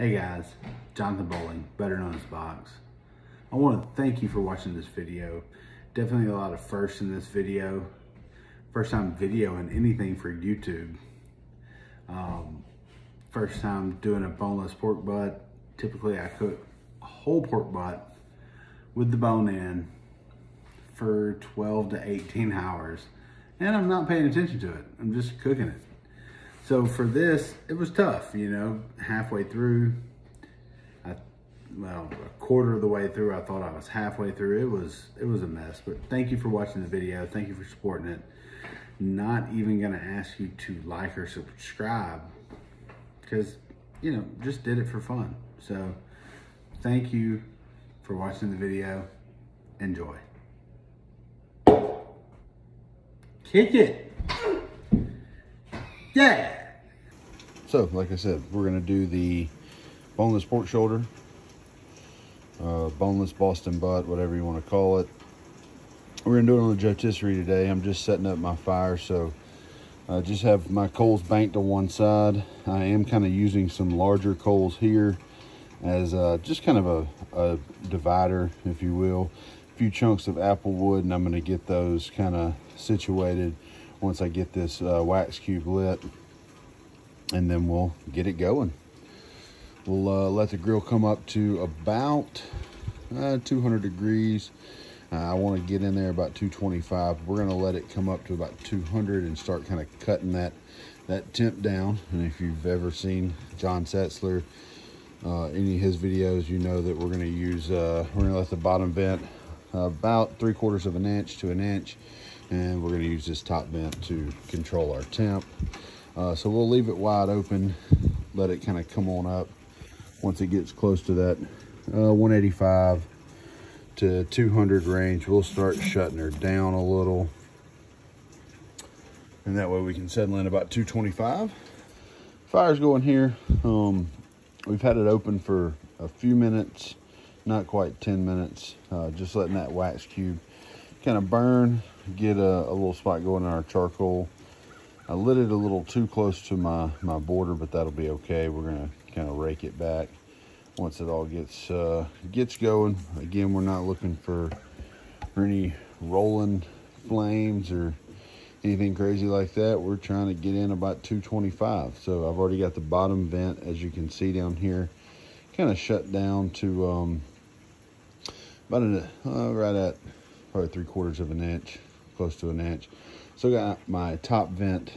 Hey guys, Jonathan Bowling, better known as Box. I want to thank you for watching this video. Definitely a lot of firsts in this video. First time videoing anything for YouTube. First time doing a boneless pork butt. Typically I cook a whole pork butt with the bone in for 12 to 18 hours. And I'm not paying attention to it. I'm just cooking it. So for this, it was tough, you know, halfway through, well, a quarter of the way through, I thought I was halfway through. It was a mess, but thank you for watching the video. Thank you for supporting it. Not even gonna ask you to like or subscribe because, you know, just did it for fun. So thank you for watching the video. Enjoy. Kick it. Yeah. So, like I said, we're gonna do the boneless pork shoulder, boneless Boston butt, whatever you want to call it. We're gonna do it on the Joetisserie today. I'm just setting up my fire, so I just have my coals banked on one side. I am kind of using some larger coals here as just kind of a divider, if you will. A few chunks of apple wood, and I'm gonna get those kind of situated once I get this wax cube lit, and then we'll get it going. We'll let the grill come up to about 200 degrees. I want to get in there about 225. We're gonna let it come up to about 200 and start kind of cutting that temp down. And if you've ever seen John Setzler, any of his videos, you know that we're gonna use, we're gonna let the bottom vent about 3/4 of an inch to an inch. And we're going to use this top vent to control our temp. So we'll leave it wide open, let it kind of come on up. Once it gets close to that 185 to 200 range, we'll start shutting her down a little. And that way we can settle in about 225. Fire's going here. We've had it open for a few minutes, not quite 10 minutes. Just letting that wax cube kind of burn, get a little spot going in our charcoal. I lit it a little too close to my border, but that'll be okay. We're gonna kind of rake it back once it all gets going. Again, we're not looking for any rolling flames or anything crazy like that. We're trying to get in about 225. So I've already got the bottom vent, as you can see down here, kind of shut down to about right at probably 3/4 of an inch, close to an inch. So I got my top vent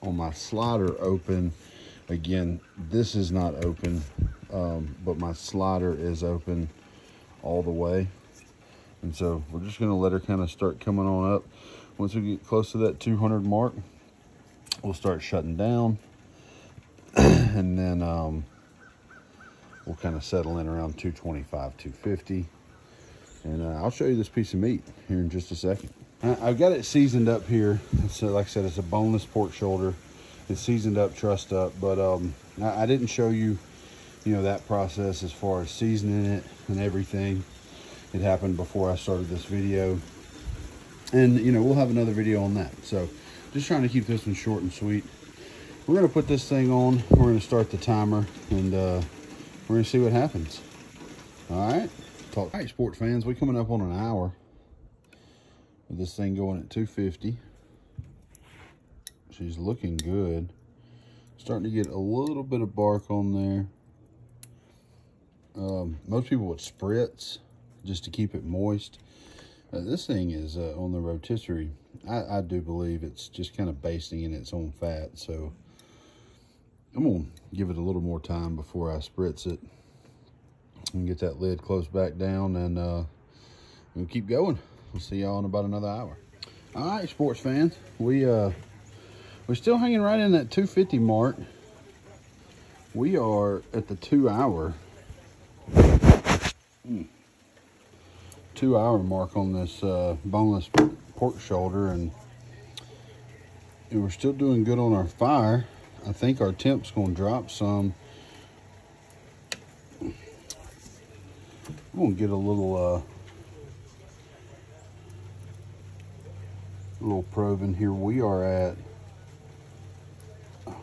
on my slider open. Again, this is not open, but my slider is open all the way. And so we're just gonna let her kind of start coming on up. Once we get close to that 200 mark, we'll start shutting down. And then we'll kind of settle in around 225, 250. And I'll show you this piece of meat here in just a second. I've got it seasoned up here. So like I said, it's a boneless pork shoulder. It's seasoned up, trussed up, but I didn't show you, you know, that process as far as seasoning it and everything. It happened before I started this video. And, you know, we'll have another video on that. So just trying to keep this one short and sweet. We're gonna put this thing on. We're gonna start the timer, and we're gonna see what happens. All right. Aight Sports Fans, we're coming up on an hour with this thing going at 250. She's looking good. Starting to get a little bit of bark on there. Most people would spritz just to keep it moist. This thing is on the rotisserie. I do believe it's just kind of basting in its own fat. So I'm going to give it a little more time before I spritz it. And get that lid closed back down, and we'll keep going. We'll see y'all in about another hour. All right, sports fans, we're still hanging right in that 250 mark. We are at the 2 hour mark on this boneless pork shoulder, and we're still doing good on our fire. I think our temp's gonna drop some. I'm gonna get a little probe in here. We are at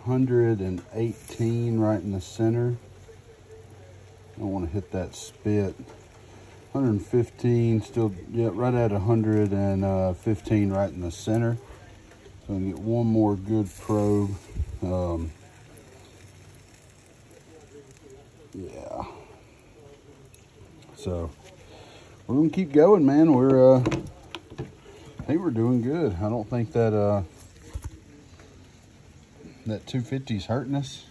118 right in the center. I want to hit that spit. 115, still, yeah, right at 115 right in the center. So I can get one more good probe. Yeah. So we're gonna keep going, man. I think we're doing good. I don't think that that 250 is hurting us.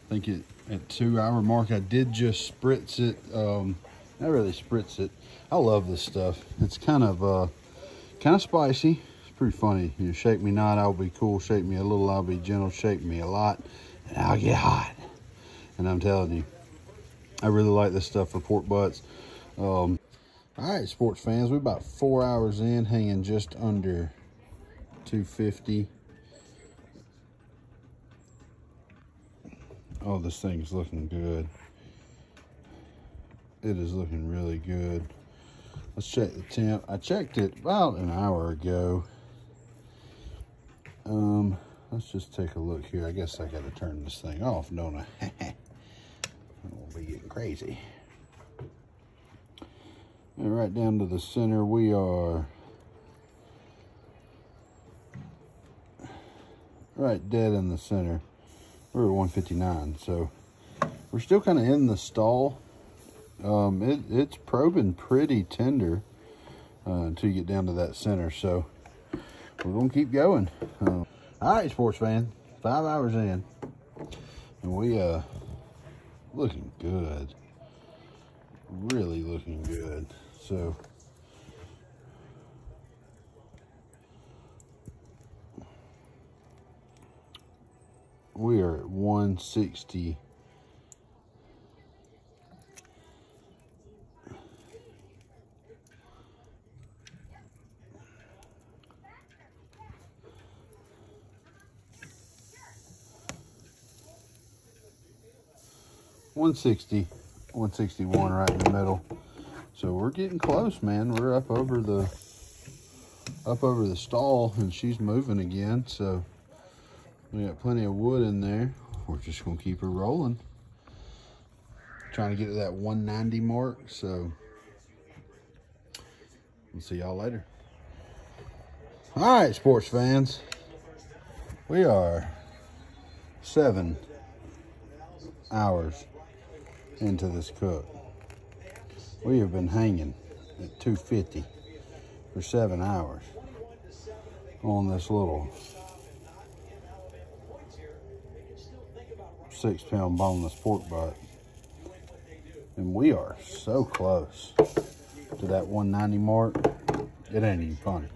I think at 2 hour mark, I did just spritz it. Not really spritz it. I love this stuff. It's kind of spicy. It's pretty funny. You shake me not, I'll be cool. Shake me a little, I'll be gentle. Shake me a lot, and I'll get hot. And I'm telling you, I really like this stuff for pork butts. All right, sports fans, we're about 4 hours in, hanging just under 250. Oh, this thing's looking good. It is looking really good. Let's check the temp. I checked it about an hour ago. Let's just take a look here. I guess I got to turn this thing off, don't I? I won't be getting crazy. And right down to the center, we are right dead in the center. We're at 159, so we're still kind of in the stall. It's probing pretty tender until you get down to that center, so we're gonna keep going. All right, sports fan, 5 hours in, and we looking good, really looking good. So we are at 160. $160, $161 right in the middle. So we're getting close, man. We're up over the stall, and she's moving again. So we got plenty of wood in there. We're just gonna keep her rolling. Trying to get to that 190 mark. So we'll see y'all later. All right, sports fans. We are 7 hours into this cook. We have been hanging at 250 for 7 hours on this little 6-pound boneless pork butt, and we are so close to that 190 mark. It ain't even funny.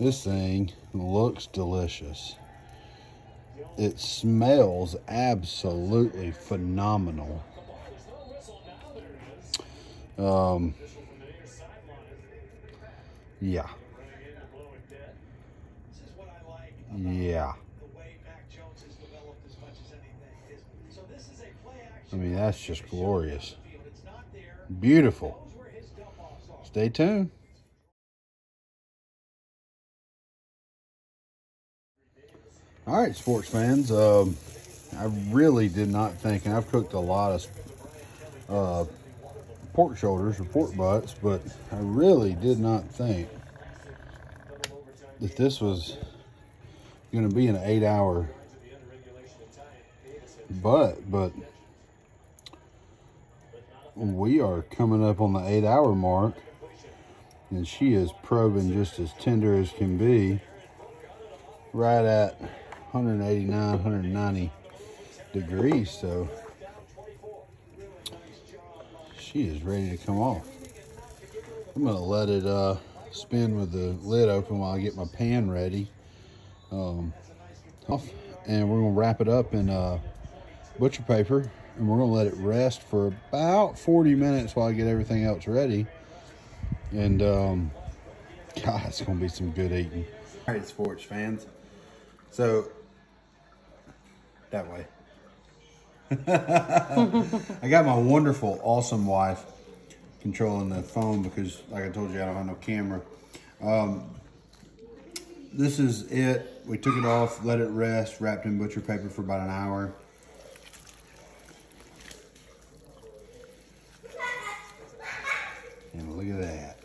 This thing looks delicious. It smells absolutely phenomenal. Yeah. I mean, that's just glorious. Beautiful. Stay tuned. All right, sports fans. I really did not think, and I've cooked a lot of pork shoulders or pork butts, but I really did not think that this was going to be an 8-hour but we are coming up on the 8-hour mark, and she is probing just as tender as can be, right at 189, 190 degrees. So she is ready to come off. I'm gonna let it spin with the lid open while I get my pan ready. And we're gonna wrap it up in butcher paper, and we're gonna let it rest for about 40 minutes while I get everything else ready. And God, it's gonna be some good eating. All right, sports fans. So that way. I got my wonderful, awesome wife controlling the phone because, like I told you, I don't have no camera. This is it. We took it off, let it rest, wrapped in butcher paper for about an hour. And look at that.